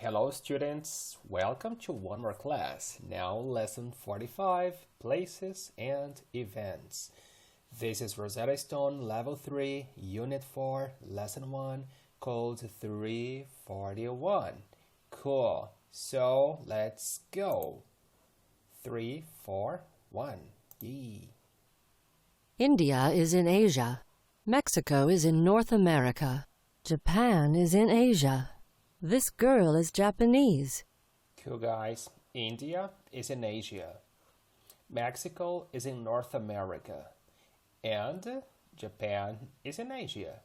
Hello students, welcome to one more class. Now lesson 45, places and events. This is Rosetta Stone level 3, unit 4, lesson 1, called 341. Cool, so let's go. 3, 4, 1. Yee. India is in Asia. Mexico is in North America. Japan is in Asia. This girl is Japanese. Cool guys, India is in Asia. Mexico is in North America. And Japan is in Asia.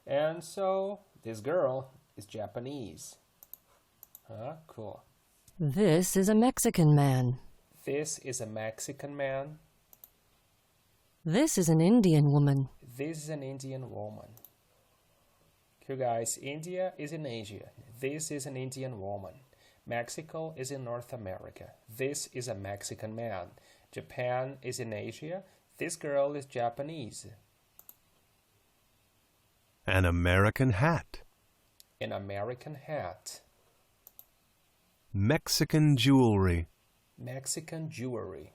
And so this girl is Japanese. Cool. This is a Mexican man. This is a Mexican man. This is an Indian woman. This is an Indian woman. Cool guys, India is in Asia. This is an Indian woman. Mexico is in North America. This is a Mexican man. Japan is in Asia. This girl is Japanese. An American hat. An American hat. Mexican jewelry. Mexican jewelry.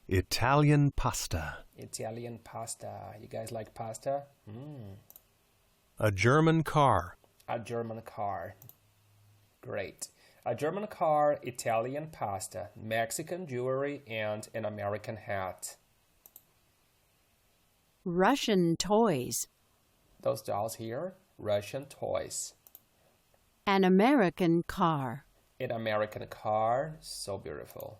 Italian pasta. Italian pasta. You guys like pasta? A German car. A German car. Great. A German car, Italian pasta, Mexican jewelry, and an American hat. Russian toys. Those dolls here, Russian toys. An American car. An American car, so beautiful.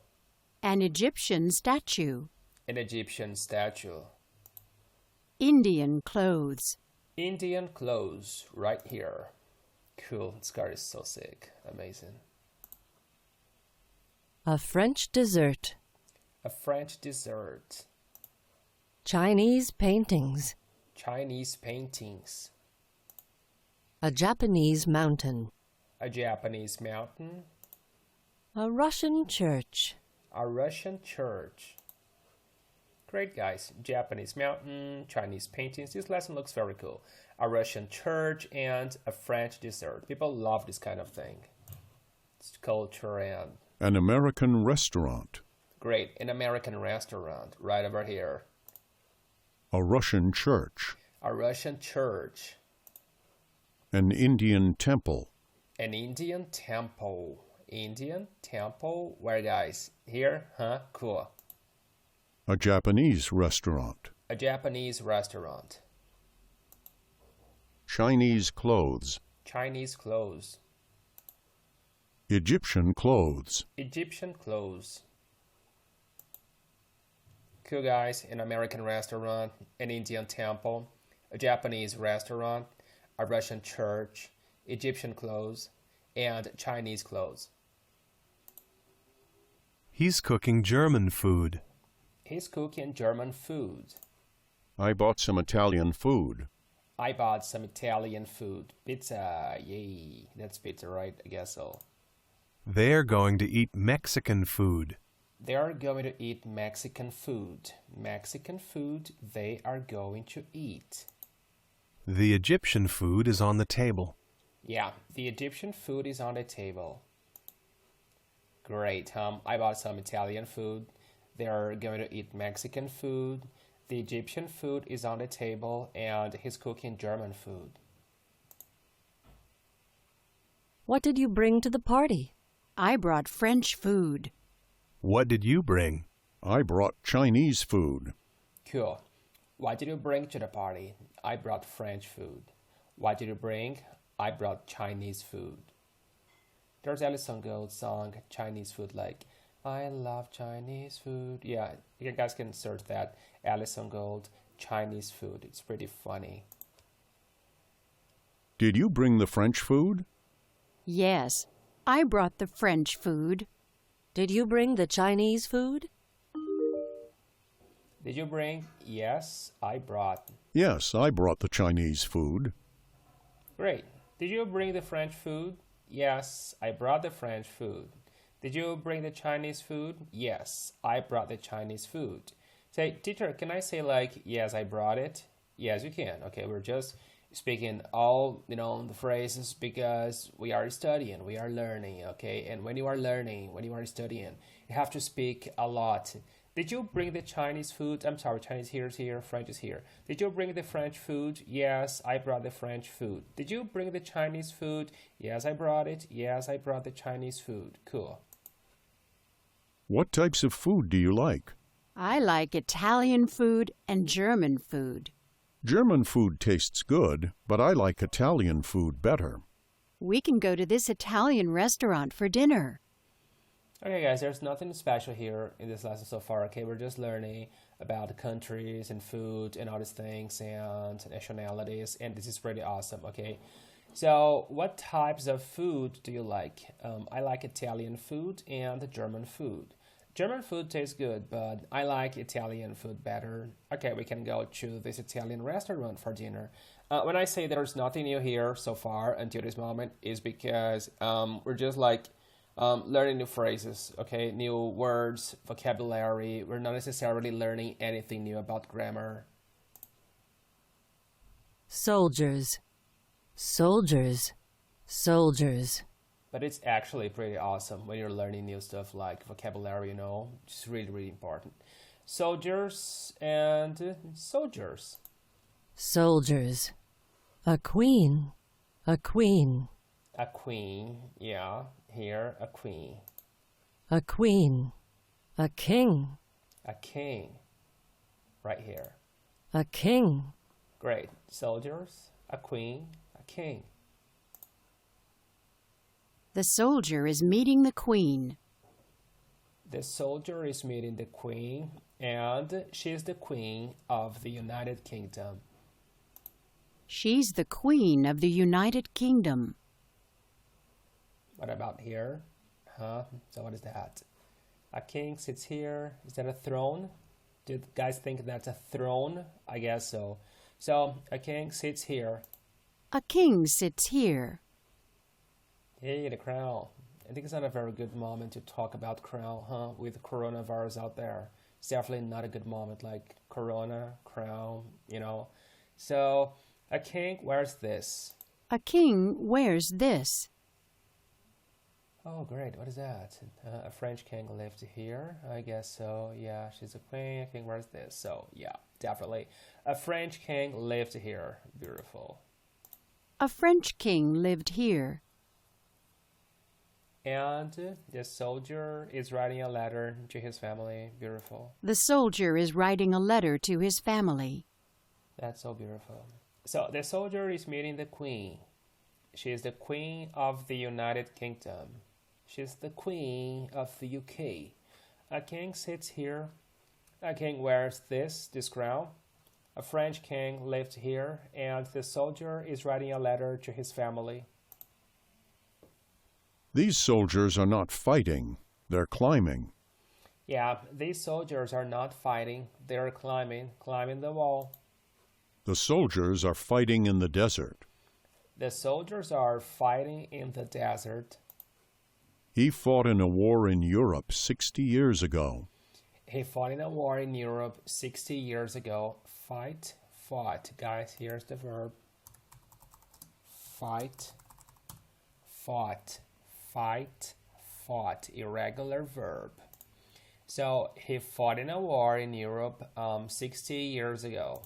An Egyptian statue. An Egyptian statue. Indian clothes. Indian clothes, right here. Cool, this card is so sick, amazing. A French dessert. A French dessert. Chinese paintings. Chinese paintings. A Japanese mountain. A Japanese mountain. A Russian church. A Russian church. Great guys, Japanese mountain, Chinese paintings. This lesson looks very cool. A Russian church and a French dessert. People love this kind of thing. It's culture and... An American restaurant. Great, an American restaurant right over here. A Russian church. A Russian church. An Indian temple. An Indian temple. Indian temple. Where guys? Here? Cool. A Japanese restaurant. A Japanese restaurant. Chinese clothes. Chinese clothes. Egyptian clothes. Egyptian clothes. Cool guys, an American restaurant, an Indian temple, a Japanese restaurant, a Russian church, Egyptian clothes, and Chinese clothes. He's cooking German food. He's cooking German food. I bought some Italian food. I bought some Italian food. Pizza, yay. That's pizza, right? I guess so. They're going to eat Mexican food. They are going to eat Mexican food. Mexican food they are going to eat. The Egyptian food is on the table. Yeah, the Egyptian food is on the table. Great, I bought some Italian food. They are going to eat Mexican food. The Egyptian food is on the table, and he's cooking German food. What did you bring to the party? I brought French food. What did you bring? I brought Chinese food. Cool. What did you bring to the party? I brought French food. What did you bring? I brought Chinese food. There's Alison Gold's song, Chinese food, like, I love Chinese food. Yeah, you guys can search that. Alison Gold, Chinese food. It's pretty funny. Did you bring the French food? Yes, I brought the French food. Did you bring the Chinese food? Did you bring? Yes, I brought. Yes, I brought the Chinese food. Great. Did you bring the French food? Yes, I brought the French food. Did you bring the Chinese food? Yes, I brought the Chinese food. Say, teacher, can I say like, yes, I brought it? Yes, you can. Okay, we're just speaking all the phrases because we are studying, we are learning, okay? And when you are learning, when you are studying, you have to speak a lot. Did you bring the Chinese food? I'm sorry, Chinese here is here, French is here. Did you bring the French food? Yes, I brought the French food. Did you bring the Chinese food? Yes, I brought it. Yes, I brought the Chinese food. Cool. What types of food do you like? I like Italian food and German food. German food tastes good, but I like Italian food better. We can go to this Italian restaurant for dinner. Okay, guys, there's nothing special here in this lesson so far, okay? We're just learning about the countries and food and all these things and nationalities, and this is pretty awesome, okay? So, what types of food do you like? I like Italian food and German food. German food tastes good, but I like Italian food better. Okay, we can go to this Italian restaurant for dinner. When I say there's nothing new here so far until this moment, is because we're just like learning new phrases, okay, new words, vocabulary. We're not necessarily learning anything new about grammar. Soldiers, soldiers, soldiers. But it's actually pretty awesome when you're learning new stuff like vocabulary, It's really, really important. Soldiers and soldiers. Soldiers. A queen, a queen. A queen, yeah, here, a queen. A queen, a king. A king, right here. A king. Great. Soldiers, a queen, a king. The soldier is meeting the queen. The soldier is meeting the queen, and she's the queen of the United Kingdom. She's the queen of the United Kingdom. What about here? So what is that? A king sits here. Is that a throne? Do you guys think that's a throne? I guess so. So a king sits here. A king sits here. Hey, the crown. I think it's not a very good moment to talk about crown, with coronavirus out there. It's definitely not a good moment, like corona, crown, So, a king wears this. A king wears this. Oh, great. What is that? A French king lived here. I guess so. Yeah, she's a queen. A king wears this. So, yeah, definitely. A French king lived here. Beautiful. A French king lived here. And the soldier is writing a letter to his family. Beautiful. The soldier is writing a letter to his family. That's so beautiful. So the soldier is meeting the queen. She is the queen of the United Kingdom. She's the queen of the UK. A king sits here. A king wears this crown. A French king lived here, and the soldier is writing a letter to his family. These soldiers are not fighting, they're climbing. Yeah, these soldiers are not fighting, they're climbing the wall. The soldiers are fighting in the desert. The soldiers are fighting in the desert. He fought in a war in Europe 60 years ago. He fought in a war in Europe 60 years ago. Fight, fought. Guys, here's the verb. Fight, fought. Fight, fought. Irregular verb. So he fought in a war in Europe 60 years ago.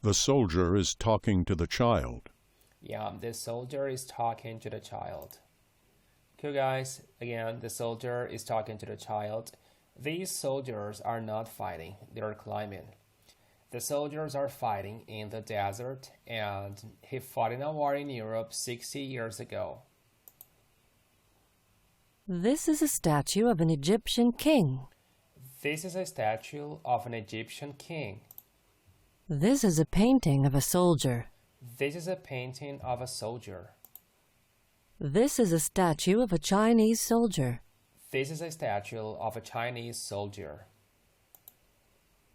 The soldier is talking to the child. Yeah, the soldier is talking to the child. Cool, guys. Again, the soldier is talking to the child. These soldiers are not fighting, they're climbing. The soldiers are fighting in the desert, and he fought in a war in Europe 60 years ago. This is a statue of an Egyptian king. This is a statue of an Egyptian king. This is a painting of a soldier. This is a painting of a soldier. This is a statue of a Chinese soldier. This is a statue of a Chinese soldier.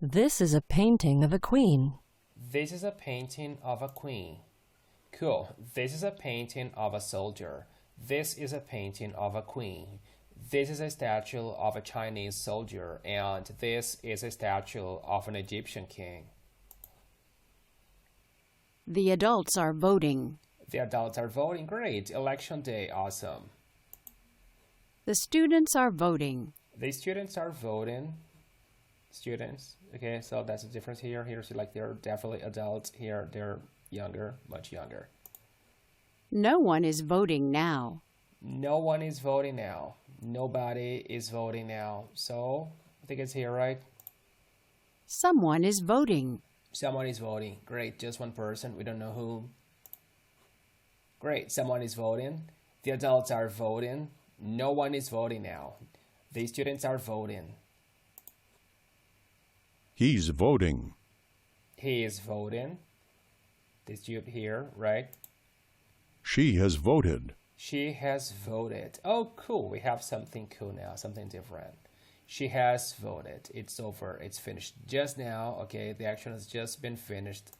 This is a painting of a queen. This is a painting of a queen. Cool. This is a painting of a soldier. This is a painting of a queen. This is a statue of a Chinese soldier, and this is a statue of an Egyptian king. The adults are voting. The adults are voting. Great. Election day. Awesome. The students are voting. The students are voting. Students. Okay, so that's the difference here. Here's like they're definitely adults. Here they're younger, much younger. No one is voting now. No one is voting now. Nobody is voting now. So I think it's here, right? Someone is voting. Someone is voting. Great. Just one person. We don't know who. Great. Someone is voting. The adults are voting. No one is voting now. The students are voting. He's voting. He is voting. This you here, right? She has voted. She has voted. Oh, cool. We have something cool now, something different. She has voted. It's over. It's finished just now. Okay, the action has just been finished.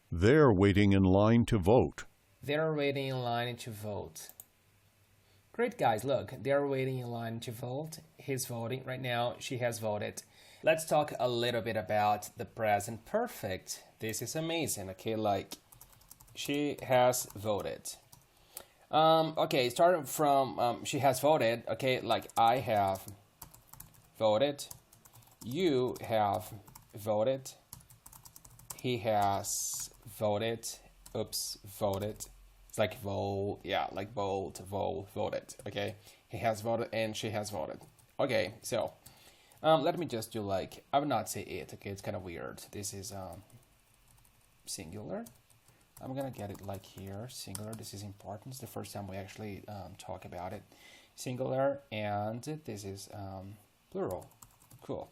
They're waiting in line to vote. They're waiting in line to vote. Great, guys. Look, they're waiting in line to vote. He's voting right now. She has voted. Let's talk a little bit about the present perfect. This is amazing. Okay, like she has voted. Okay, starting from she has voted. Okay, like I have voted. You have voted. He has voted. Oops, voted. It's like vote. Yeah, like vote, voted. Okay, he has voted and she has voted. Okay, so let me just do like I would not say it. Okay, it's kind of weird. This is singular. I'm gonna get it like here, singular. This is important. It's the first time we actually talk about it. Singular, and this is plural. Cool.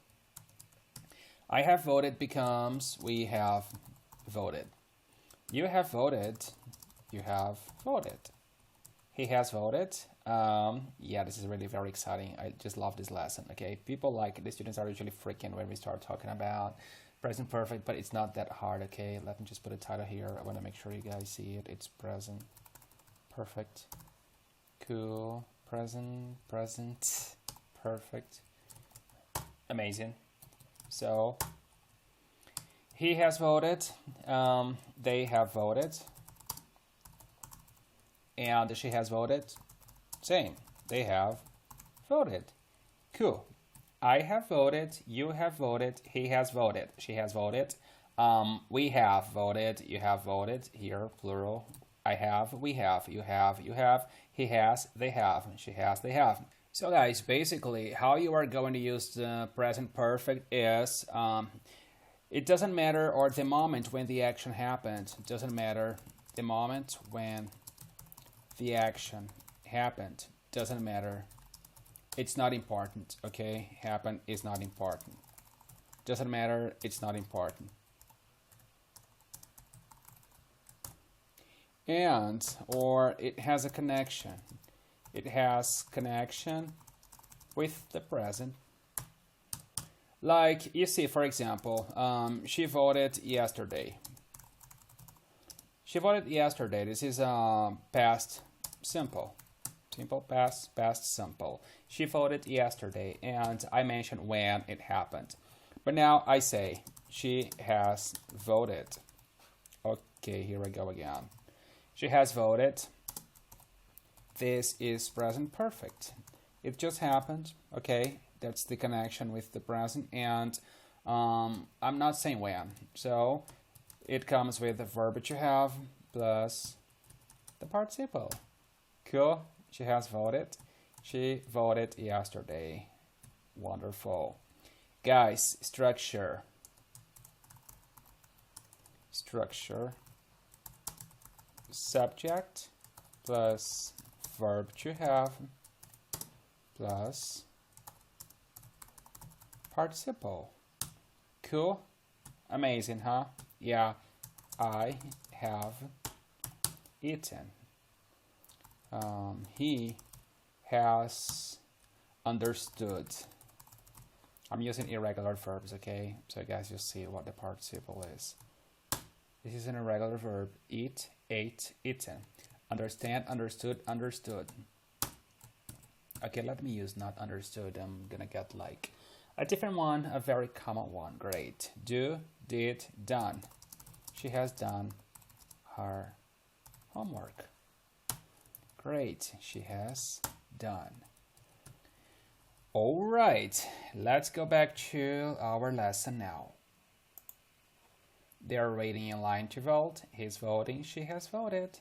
I have voted becomes we have voted. You have voted. You have voted. He has voted. Yeah, this is really very exciting. I just love this lesson. Okay, people like the students are usually freaking when we start talking about present perfect, but it's not that hard. Okay, let me just put a title here. I want to make sure you guys see it. It's present perfect. Cool. Present perfect. Amazing. So he has voted. They have voted. And she has voted. Same. They have voted. Cool. I have voted. You have voted. He has voted. She has voted. We have voted. You have voted. Here, plural. I have. We have. You have. You have. He has. They have. She has. They have. So, guys, basically, how you are going to use the present perfect is it doesn't matter, or the moment when the action happened. It doesn't matter the moment when the action happened. Doesn't matter. It's not important, okay? Happen is not important. Doesn't matter, it's not important. And, or it has a connection. It has connection with the present. Like, you see, for example, she voted yesterday. She voted yesterday. This is past simple. Simple past simple. She voted yesterday, and I mentioned when it happened. But now I say she has voted. Okay, here we go again. She has voted. This is present perfect. It just happened. Okay, that's the connection with the present, and I'm not saying when. So it comes with the verb that you have plus the participle. Cool. She has voted. She voted yesterday. Wonderful. Guys, structure. Structure. Subject plus verb to have plus participle. Cool. Amazing, huh? Yeah. I have eaten. He has understood. I'm using irregular verbs, okay? So you guys just see what the participle is. This is an irregular verb. Eat, ate, eaten. Understand, understood, understood. Okay, let me use not understood. I'm gonna get like a different one, a very common one. Great. Do, did, done. She has done her homework. Great, she has done. All right, let's go back to our lesson now. They're waiting in line to vote. He's voting, she has voted.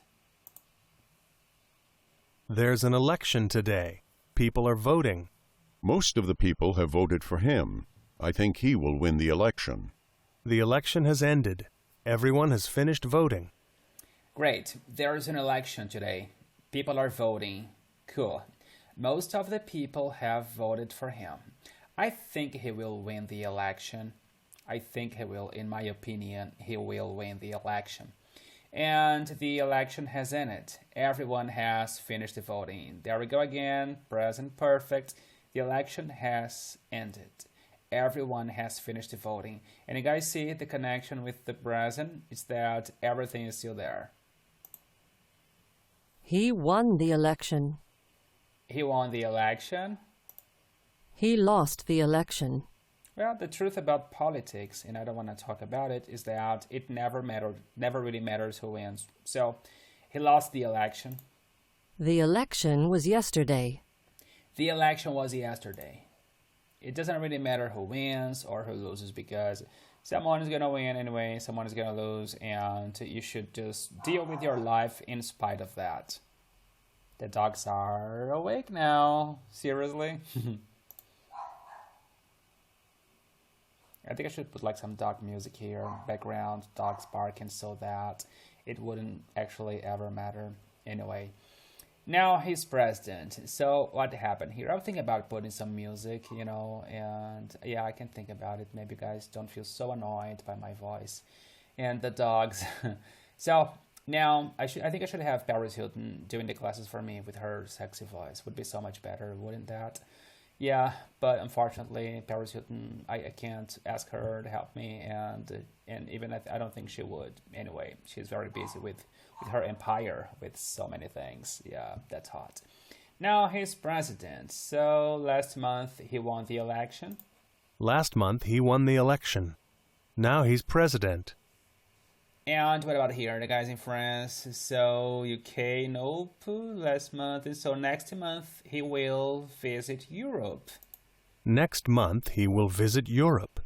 There's an election today. People are voting. Most of the people have voted for him. I think he will win the election. The election has ended. Everyone has finished voting. Great, there's an election today. People are voting. Cool. Most of the people have voted for him. I think he will win the election. I think he will, in my opinion, he will win the election. And the election has ended. Everyone has finished the voting. There we go again, present perfect. The election has ended. Everyone has finished the voting. And you guys see the connection with the present is that everything is still there. He won the election. He won the election. He lost the election. Well, the truth about politics, and I don't want to talk about it, is that it never really matters who wins. So, he lost the election. The election was yesterday. The election was yesterday. It doesn't really matter who wins or who loses because someone is going to win anyway, someone is going to lose, and you should just deal with your life in spite of that. The dogs are awake now. Seriously? I think I should put like some dog music here, background, dogs barking, so that it wouldn't actually ever matter anyway. Now he's president. So what happened here? I'm thinking about putting some music, and yeah, I can think about it. Maybe you guys don't feel so annoyed by my voice and the dogs. So now I think I should have Paris Hilton doing the classes for me with her sexy voice. Would be so much better, wouldn't that? Yeah, but unfortunately, Paris Hilton, I can't ask her to help me, and even I don't think she would. Anyway, she's very busy with her empire, with so many things. Yeah, that's hot. Now he's president. So last month he won the election. Last month he won the election. Now he's president. And what about here, the guys in France? So UK, nope, last month. So next month he will visit Europe. Next month he will visit Europe.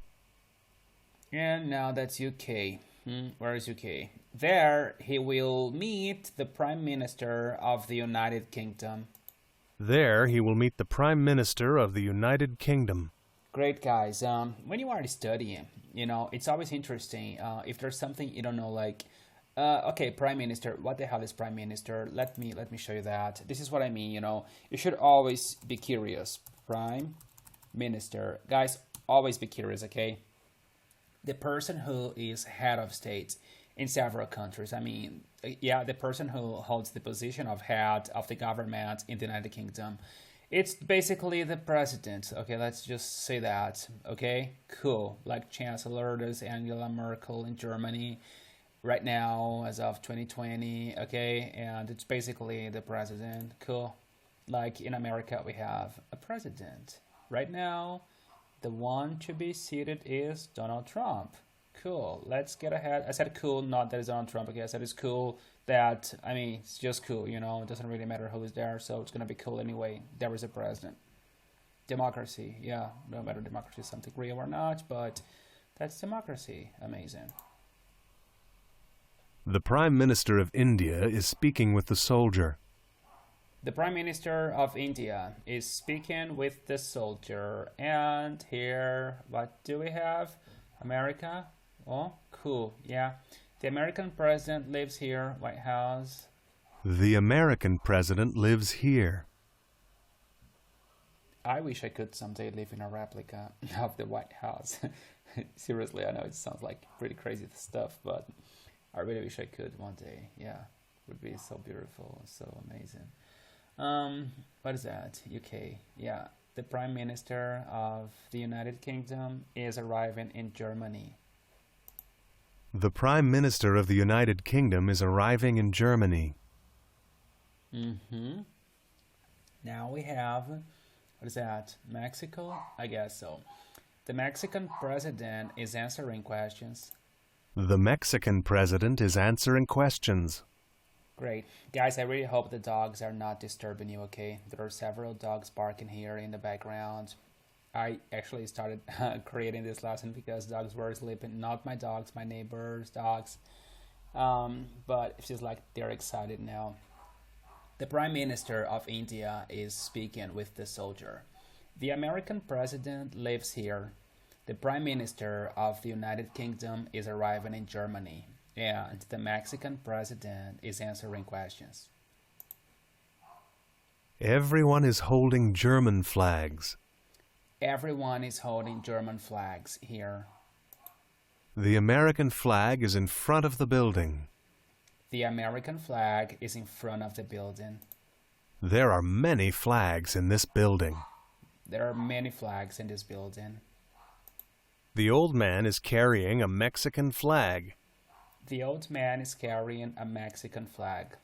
And now that's UK. Where is UK? There he will meet the Prime Minister of the United Kingdom. There he will meet the Prime Minister of the United Kingdom. Great, guys. When you are studying, it's always interesting. If there's something you don't know, like, okay, Prime Minister, what the hell is Prime Minister? Let me show you that. This is what I mean, You should always be curious. Prime Minister. Guys, always be curious, okay? The person who is head of state in several countries. I mean, yeah, the person who holds the position of head of the government in the United Kingdom. It's basically the president. Okay, let's just say that. Okay, cool. Like Chancellor, there's Angela Merkel in Germany right now as of 2020. Okay, and it's basically the president. Cool. Like in America, we have a president. Right now, the one to be seated is Donald Trump. Cool. Let's get ahead. I said cool, not that it's Donald Trump. Okay, I said it's cool that, it's just cool, It doesn't really matter who is there, so it's going to be cool anyway. There is a president. Democracy, yeah. No matter democracy is something real or not, but that's democracy. Amazing. The Prime Minister of India is speaking with the soldier. The Prime Minister of India is speaking with the soldier. And here, what do we have? America. Oh, cool. Yeah. The American president lives here, White House. The American president lives here. I wish I could someday live in a replica of the White House. Seriously, I know it sounds like pretty crazy stuff, but I really wish I could one day. Yeah, it would be so beautiful, so amazing. What is that? UK. Yeah, the Prime Minister of the United Kingdom is arriving in Germany. The Prime Minister of the United Kingdom is arriving in Germany. Now we have, what is that? Mexico? I guess so. The Mexican president is answering questions. The Mexican president is answering questions. Great. Guys, I really hope the dogs are not disturbing you, okay? There are several dogs barking here in the background. I actually started creating this lesson because dogs were sleeping. Not my dogs, my neighbors' dogs. But it's just like they're excited now. The Prime Minister of India is speaking with the soldier. The American president lives here. The Prime Minister of the United Kingdom is arriving in Germany, and the Mexican president is answering questions. Everyone is holding German flags. Everyone is holding German flags here. The American flag is in front of the building. The American flag is in front of the building. There are many flags in this building. There are many flags in this building. The old man is carrying a Mexican flag. The old man is carrying a Mexican flag.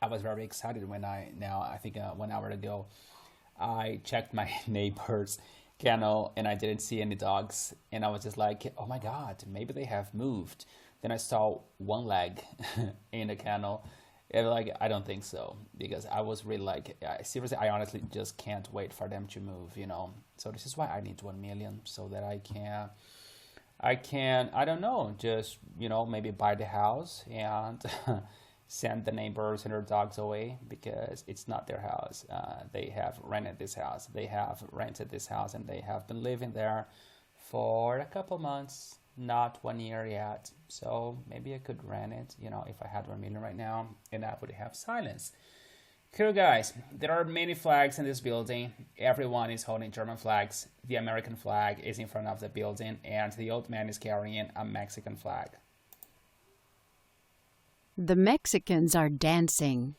I was very excited when I 1 hour ago, I checked my neighbor's kennel and I didn't see any dogs. And I was just like, oh my God, maybe they have moved. Then I saw one leg in the kennel. And like, I don't think so, because I was really like, seriously, I honestly just can't wait for them to move, you know. So this is why I need 1 million, so that I don't know, just, you know, maybe buy the house and send the neighbors and their dogs away, because it's not their house. They have rented this house. They have rented this house and they have been living there for a couple months. Not 1 year yet, so maybe I could rent it, you know, if I had 1 million right now, and I would have silence. Cool, guys. There are many flags in this building. Everyone is holding German flags. The American flag is in front of the building, and the old man is carrying a Mexican flag. The Mexicans are dancing.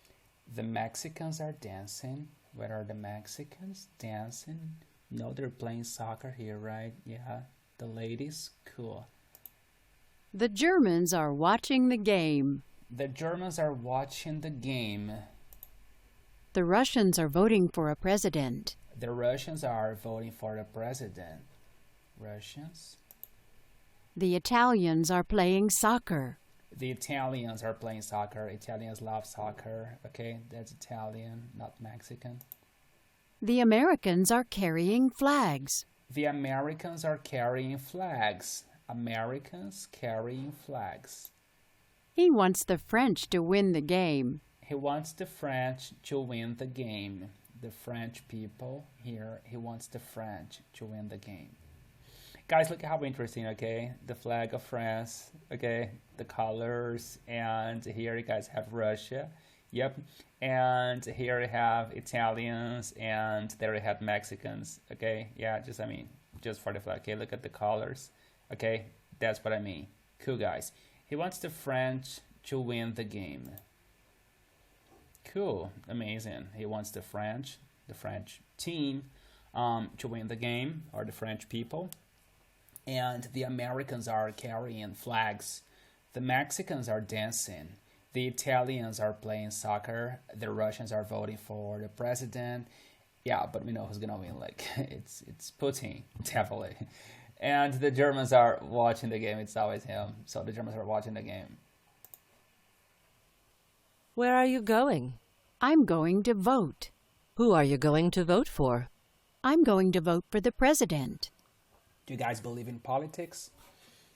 The Mexicans are dancing. Where are the Mexicans dancing? No, they're playing soccer here, right? Yeah. The ladies, cool. The Germans are watching the game. The Germans are watching the game. The Russians are voting for a president. The Russians are voting for the president. Russians. The Italians are playing soccer. The Italians are playing soccer. Italians love soccer. Okay, that's Italian, not Mexican. The Americans are carrying flags. The Americans are carrying flags. Americans carrying flags. He wants the French to win the game. He wants the French to win the game. The French people here, he wants the French to win the game. Guys, look how interesting, okay? The flag of France, okay? The colors, and here you guys have Russia. Yep. And here we have Italians, and there we have Mexicans. Okay, yeah, just for the flag. Okay, look at the colors. Okay, that's what I mean. Cool, guys. He wants the French to win the game. Cool, amazing. He wants the French team, to win the game, or the French people. And the Americans are carrying flags. The Mexicans are dancing. The Italians are playing soccer. The Russians are voting for the president. Yeah, but we know who's gonna win. Like, it's Putin, definitely. And the Germans are watching the game. It's always him. So the Germans are watching the game. Where are you going? I'm going to vote. Who are you going to vote for? I'm going to vote for the president. Do you guys believe in politics,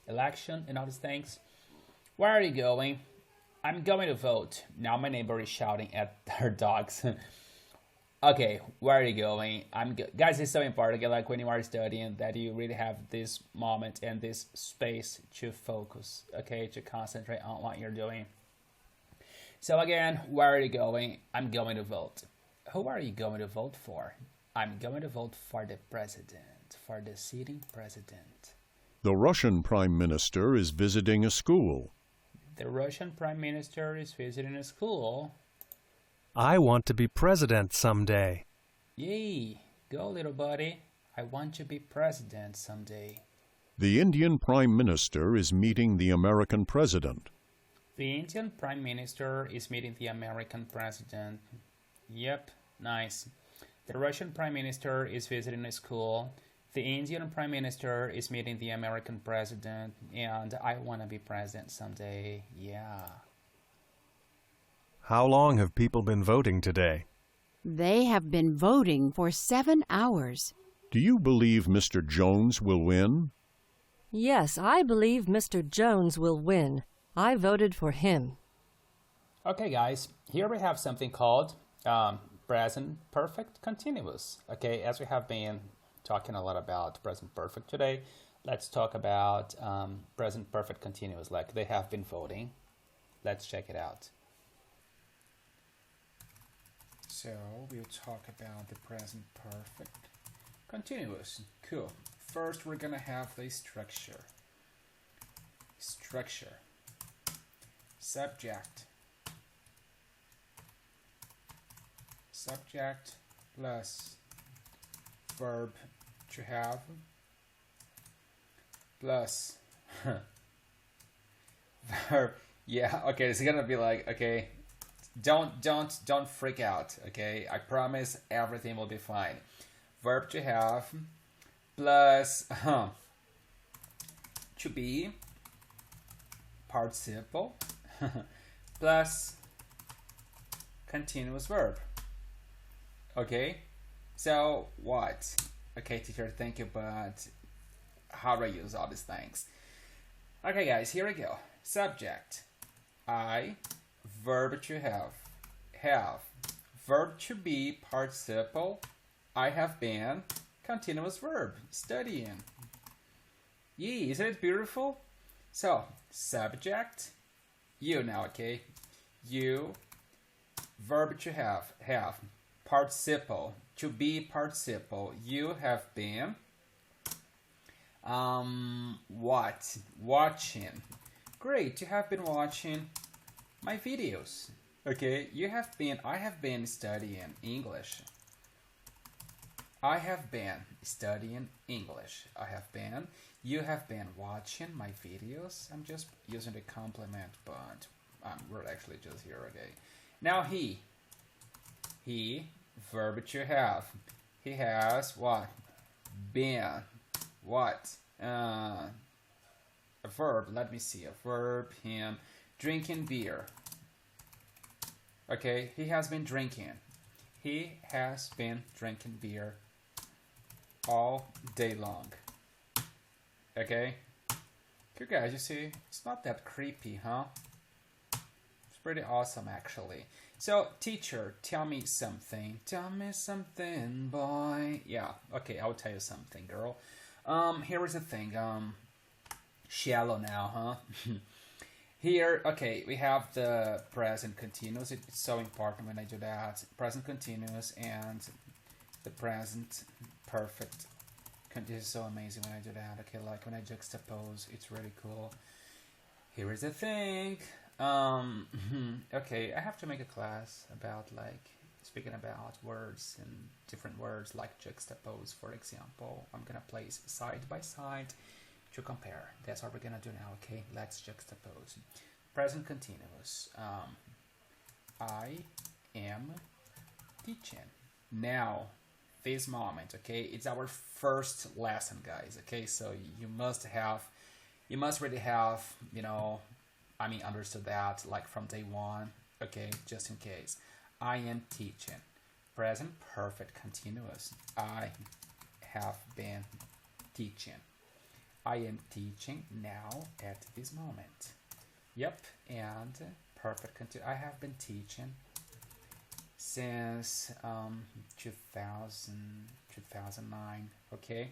election, and all these things? Where are you going? I'm going to vote. Now my neighbor is shouting at her dogs. Okay, where are you going? Guys, it's so important, okay, like when you are studying, that you really have this moment and this space to focus, okay, to concentrate on what you're doing. So again, where are you going? I'm going to vote. Who are you going to vote for? I'm going to vote for the president, for the sitting president. The Russian Prime Minister is visiting a school. The Russian Prime Minister is visiting a school. I want to be president someday. Yay! Go, little buddy. I want to be president someday. The Indian Prime Minister is meeting the American president. The Indian Prime Minister is meeting the American president. Yep, nice. The Russian Prime Minister is visiting a school. The Indian Prime Minister is meeting the American President, and I want to be president someday. Yeah. How long have people been voting today? They have been voting for 7 hours. Do you believe Mr. Jones will win? Yes, I believe Mr. Jones will win. I voted for him. Okay, guys, here we have something called present perfect continuous. Okay, as we have been talking a lot about present perfect today, let's talk about present perfect continuous, like they have been voting. Let's check it out. So we'll talk about the present perfect continuous. Cool. First, we're gonna have the structure. Structure. Subject. Subject plus verb to have plus verb. Yeah, okay, it's gonna be like, okay, don't freak out, okay? I promise everything will be fine. Verb to have plus to be participle plus continuous verb. Okay, so what? Okay, teacher, thank you, but how do I use all these things? Okay, guys, here we go. Subject, I, verb to have, verb to be, participle, I have been, continuous verb, studying. Yee, isn't it beautiful? So, subject, you now, okay? You, verb to have, participle, to be participle, you have been, what? Watching. Great, you have been watching my videos. Okay, I have been studying English. I have been studying English. You have been watching my videos. I'm just using the complement, but we're actually just here, okay? Now he, verb to have. He has what? Been. What? A verb, let me see. A verb, him, drinking beer. Okay, he has been drinking. He has been drinking beer all day long. Okay? You guys, you see, it's not that creepy, huh? It's pretty awesome, actually. So, teacher, tell me something. Tell me something, boy. Yeah, okay, I'll tell you something, girl. Here is the thing. Shallow now, huh? Here, okay, we have the present continuous. It's so important when I do that. Present continuous and the present perfect. This is so amazing when I do that. Okay, like when I juxtapose, it's really cool. Here is the thing. Okay, I have to make a class about like speaking about words and different words like juxtapose, for example. I'm gonna place side by side to compare. That's what we're gonna do now, okay? Let's juxtapose. Present continuous. I am teaching. Now, this moment, okay? It's our first lesson, guys, okay? So you must really have, understood that like from day one, okay? Just in case. I am teaching. Present perfect continuous. I have been teaching. I am teaching now at this moment. Yep, and perfect continuous. I have been teaching since 2009, okay?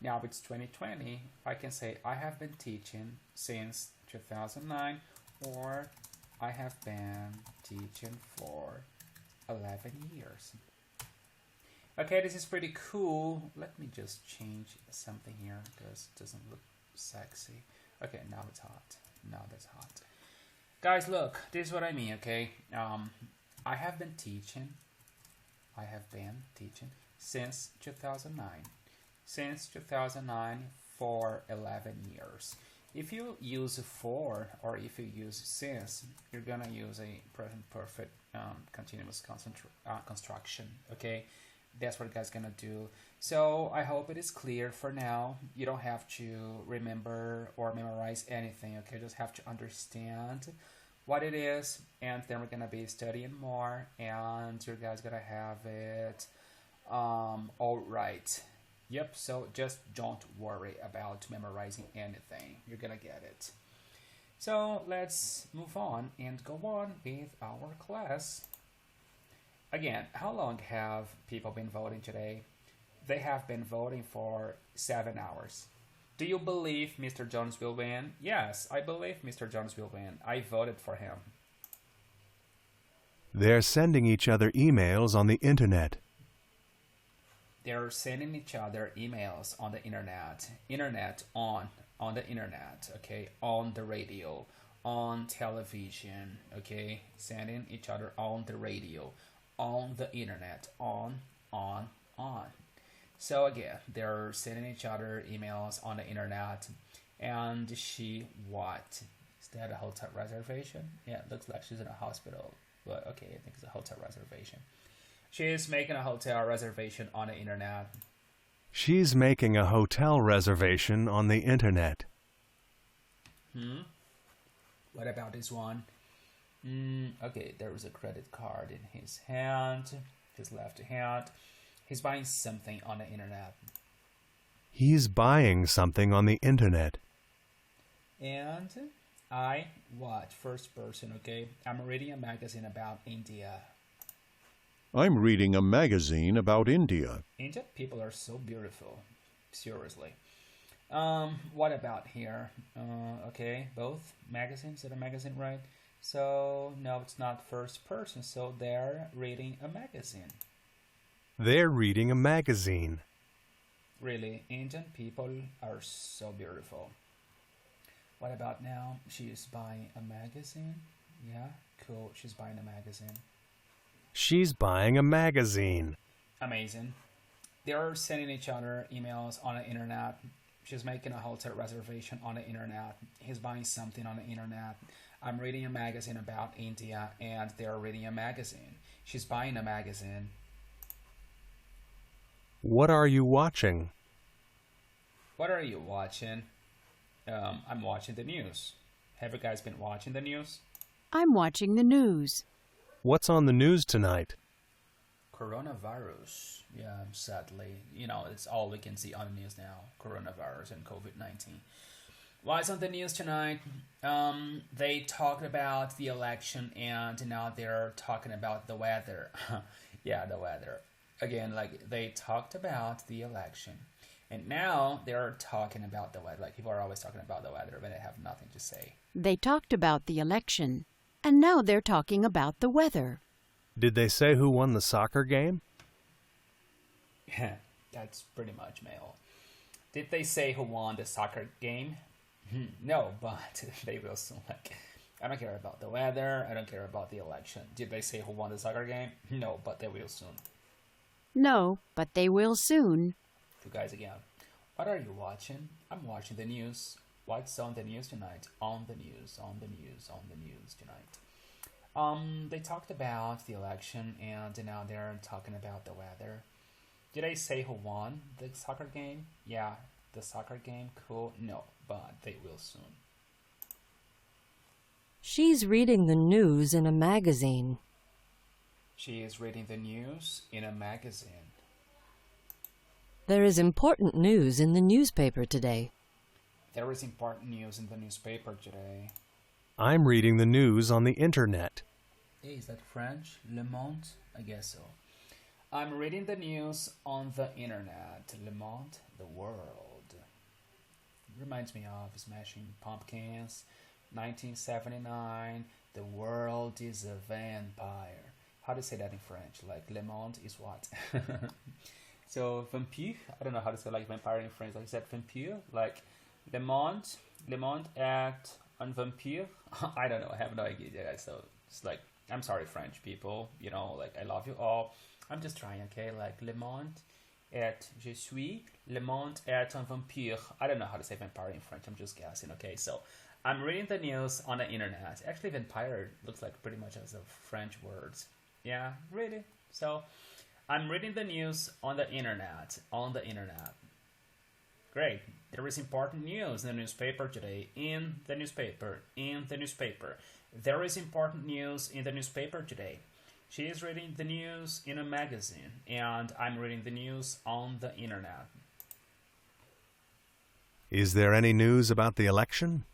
Now it's 2020, I can say I have been teaching since 2009, or I have been teaching for 11 years. Okay, this is pretty cool. Let me just change something here because it doesn't look sexy. Okay, now it's hot. Now that's hot. Guys, look, this is what I mean, okay? I have been teaching since 2009. Since 2009 for 11 years. If you use for or if you use since, you're gonna use a present perfect continuous construction, okay? That's what you guys gonna do. So I hope it is clear for now. You don't have to remember or memorize anything, okay? Just have to understand what it is, and then we're gonna be studying more, and you guys gonna have it all right. Yep, so just don't worry about memorizing anything. You're gonna get it. So let's move on and go on with our class. Again, how long have people been voting today? They have been voting for 7 hours. Do you believe Mr. Jones will win? Yes, I believe Mr. Jones will win. I voted for him. They're sending each other emails on the internet. They're sending each other emails on the internet. Internet on the internet, okay? On the radio, on television, okay? Sending each other on the radio, on the internet, on. So again, they're sending each other emails on the internet. And she what? Is that a hotel reservation? Yeah, it looks like she's in a hospital. But okay, I think it's a hotel reservation. She's making a hotel reservation on the internet. She's making a hotel reservation on the internet. What about this one? Okay, there was a credit card in his hand, his left hand. He's buying something on the internet. He's buying something on the internet. And I what? First person, okay? I'm reading a magazine about India. I'm reading a magazine about India. Indian people are so beautiful. Seriously. What about here? Okay, both magazines. Is it a magazine, right? So, no, it's not first person. So, they're reading a magazine. They're reading a magazine. Really, Indian people are so beautiful. What about now? She is buying a magazine. Yeah, cool. She's buying a magazine. She's buying a magazine. Amazing. They're sending each other emails on the internet. She's making a hotel reservation on the internet. He's buying something on the internet. I'm reading a magazine about India, and they're reading a magazine. She's buying a magazine. What are you watching? What are you watching? I'm watching the news. Have you guys been watching the news? I'm watching the news. What's on the news tonight? Coronavirus. Yeah, sadly. It's all we can see on the news now. Coronavirus and COVID-19. What's on the news tonight? They talked about the election, and now they're talking about the weather. Yeah, the weather. Again, like, they talked about the election, and now they're talking about the weather. Like, people are always talking about the weather, but they have nothing to say. They talked about the election, and now they're talking about the weather. Did they say who won the soccer game? That's pretty much male. Did they say who won the soccer game? No, but they will soon. Like, I don't care about the weather. I don't care about the election. Did they say who won the soccer game? No, but they will soon. No, but they will soon. You guys again. What are you watching? I'm watching the news. What's on the news tonight? On the news tonight. They talked about the election, and now they're talking about the weather. Did I say who won the soccer game? Yeah, the soccer game. Cool. No, but they will soon. She's reading the news in a magazine. She is reading the news in a magazine. There is important news in the newspaper today. There is important news in the newspaper today. I'm reading the news on the internet. Hey, is that French? Le Monde? I guess so. I'm reading the news on the internet. Le Monde, the world. Reminds me of Smashing Pumpkins, 1979. The world is a vampire. How do you say that in French? Like, Le Monde is what? So, vampire, I don't know how to say like vampire in French. Like, is that vampire? Like, Le Monde est un vampire? I don't know, I have no idea, guys. So, it's like, I'm sorry, French people. Like, I love you all. I'm just trying, okay? Like, Le Monde est, je suis, Le Monde est un vampire. I don't know how to say vampire in French. I'm just guessing, okay? So, I'm reading the news on the internet. Actually, vampire looks like pretty much as a French word. Yeah, really? So, I'm reading the news on the internet. Great. There is important news in the newspaper today. In the newspaper. There is important news in the newspaper today. She is reading the news in a magazine, and I'm reading the news on the internet. Is there any news about the election?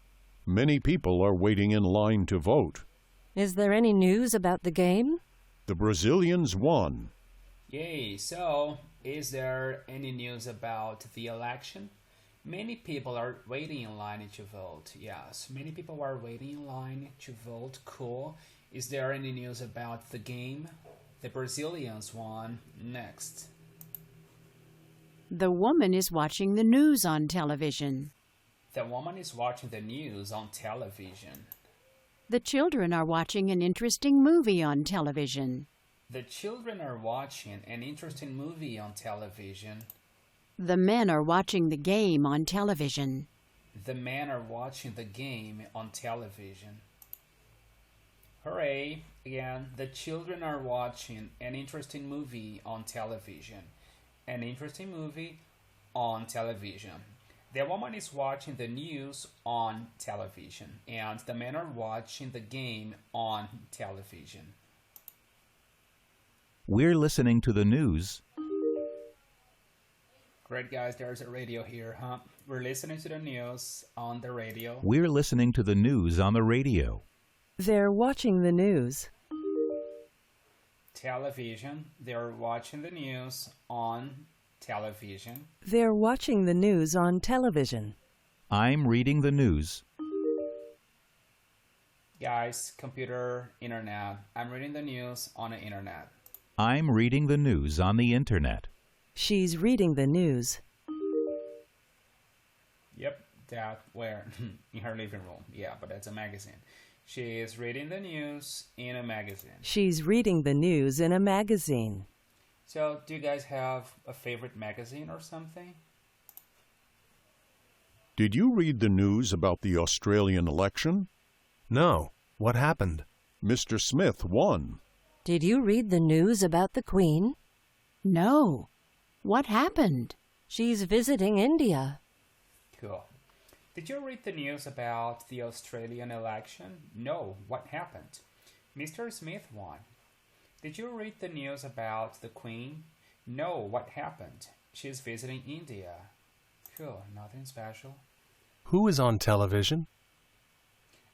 Many people are waiting in line to vote. Is there any news about the game? The Brazilians won. Yay, so is there any news about the election? Many people are waiting in line to vote. Yes, many people are waiting in line to vote. Cool. Is there any news about the game? The Brazilians won. Next. The woman is watching the news on television. The woman is watching the news on television. The children are watching an interesting movie on television. The children are watching an interesting movie on television. The men are watching the game on television. The men are watching the game on television. Hooray! Again, the children are watching an interesting movie on television. An interesting movie on television. The woman is watching the news on television, and the men are watching the game on television. We're listening to the news. Great, guys, there's a radio here, huh? We're listening to the news on the radio. We're listening to the news on the radio. They're watching the news. Television. They're watching the news on television. They're watching the news on television. I'm reading the news. Guys, computer, internet. I'm reading the news on the internet. I'm reading the news on the internet. She's reading the news. Yep, that where? In her living room. Yeah, but that's a magazine. She is reading the news in a magazine. She's reading the news in a magazine. So, do you guys have a favorite magazine or something? Did you read the news about the Australian election? No. What happened? Mr. Smith won. Did you read the news about the Queen? No. What happened? She's visiting India. Cool. Did you read the news about the Australian election? No. What happened? Mr. Smith won. Did you read the news about the Queen? No. What happened? She's visiting India. Cool. Nothing special. Who is on television?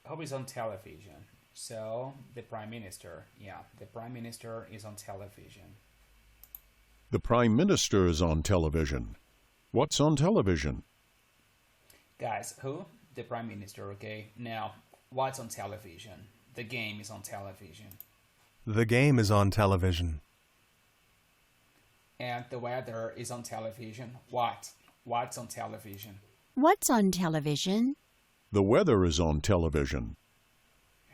Who is on television? So, the Prime Minister. Yeah, the Prime Minister is on television. The Prime Minister is on television. What's on television? Guys, who? The Prime Minister, okay? Now, what's on television? The game is on television. The game is on television. And the weather is on television. What? What's on television? What's on television? The weather is on television.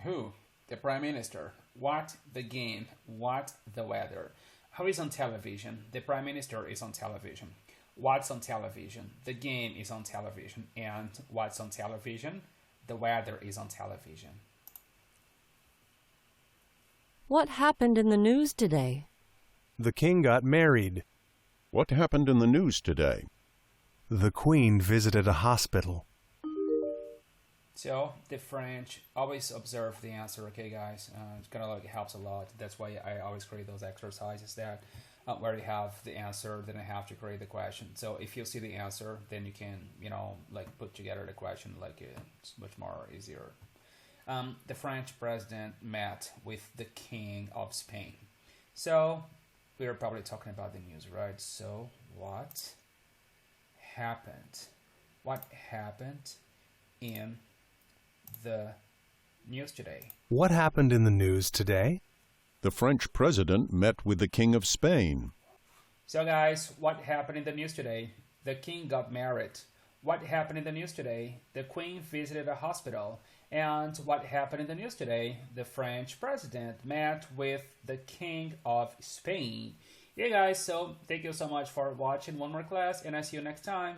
Who? The Prime Minister. What? The game. What? The weather. Who is on television? The Prime Minister is on television. What's on television? The game is on television. And what's on television? The weather is on television. What happened in the news today? The king got married. What happened in the news today? The queen visited a hospital. So, the French always observe the answer, okay, guys? It kind of like helps a lot. That's why I always create those exercises that where you have the answer, then I have to create the question. So, if you see the answer, then you can, like put together the question. Like it's much more easier. The French president met with the King of Spain. So, we are probably talking about the news, right? So, what happened? What happened in the news today? What happened in the news today? The French president met with the King of Spain. So guys, what happened in the news today? The king got married. What happened in the news today? The queen visited a hospital. And what happened in the news today? The French president met with the King of Spain. Yeah guys, so thank you so much for watching one more class, and I see you next time.